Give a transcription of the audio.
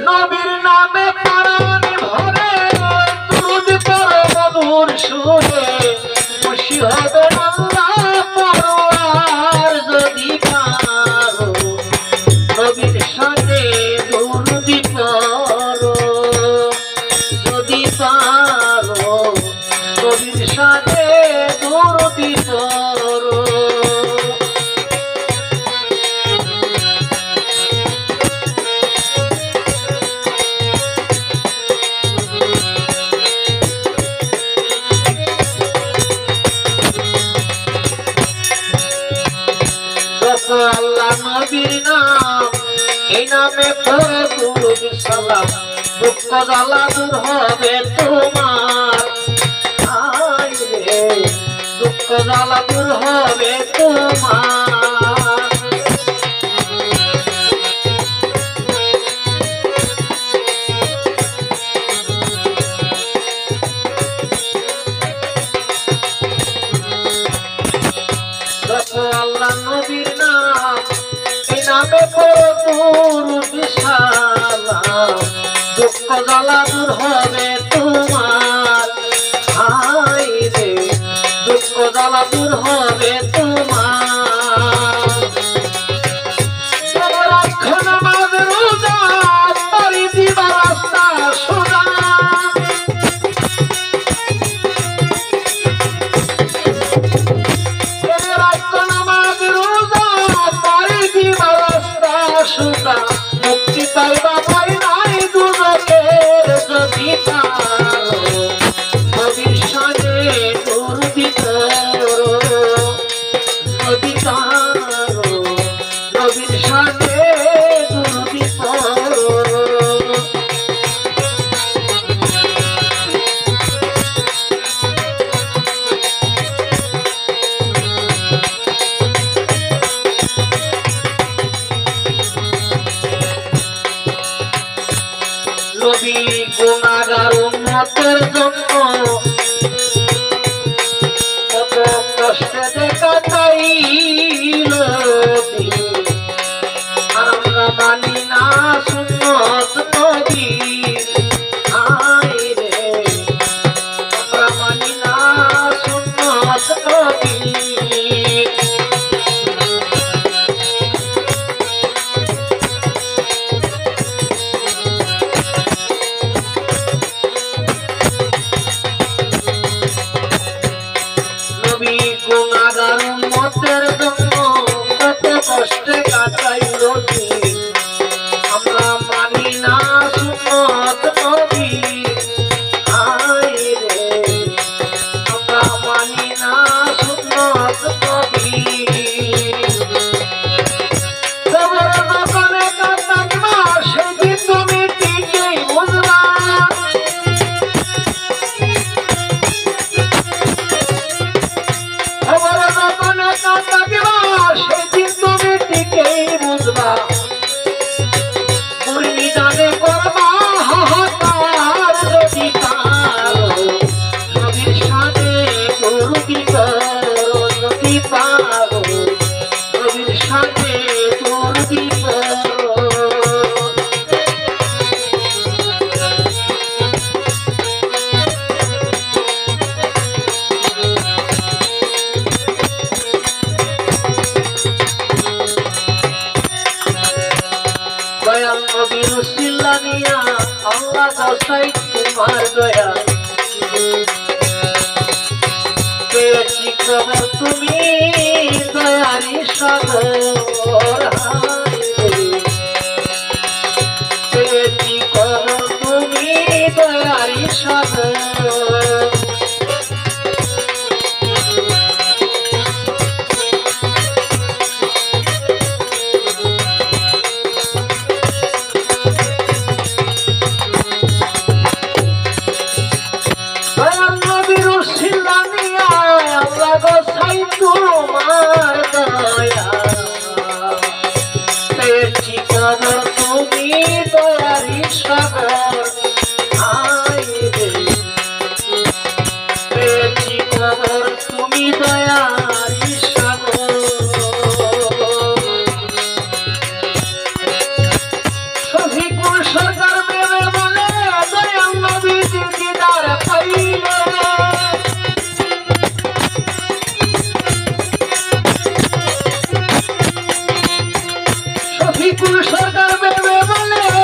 নবীর নামে প্রাণ ভরে দুরূদ পড়ো মধুর সুরে খুশি হবে আল্লাহ পরওয়ার যদি পারো নবীর সাথে দুরূদ পড়ো যদি পারো নবীর সাথে দুরূদ পড়ো। আল্লাহ নবীর নাম এই নামে পড়ো দুরূদ সালাম দুঃখ জ্বালা দূর হবে তোমার আয় রে দুঃখ জ্বালা দূর হবে তোমার। আল্লাহ নবীর নাম এই নামে পড়ো দুরূদ সালাম দুঃখ জ্বালা দূর হবে তোমার হায় রে দুঃখ জ্বালা দূর হবে তোমার। রাখো নামাজ রোজা পারি দিবা রাস্তা সোজা সুতা মুক্তি পাইবা পাই নাই দুজকের যদি পারো নবীর সাথে দুরূদ পড়ো যদি পারো নবীর সাথে দুরূদ পড়ো। নবী গুনাহগার উম্মতের জন্য কত কষ্টে দেখা চাইল আমরা মানি না সুন্নত নবীর আয় রে আমরা মানি না সুন্নত নবীর। গুনাহগার উম্মতের জন্য কত কষ্টে কাটাইল দিন আমরা মানি না সুন্নত নবীর আয় রে আমরা মানি না সুন্নত নবীর। খবর দোকানে কাটাইবা সেদিন তুমি ঠিকই বুঝবা সেদিন তুমি ঠিকই বুঝবা মুরগি জানে করবা হাহাকার যদি পারো নবীর সাথে দুরূদ পড়ো যদি পারো নবীর সাথে দুরূদ পড়ো। দয়াল নবীর উসিলা নিয়া আল্লাহ দশাই তোমার দয়া পেয়েছি খবর তুমি দয়ারি সাগর পেয়েছি খবর তুমি দয়ারি সাগর। তোমার দয়া বিপুল সরকার ভেবে বলে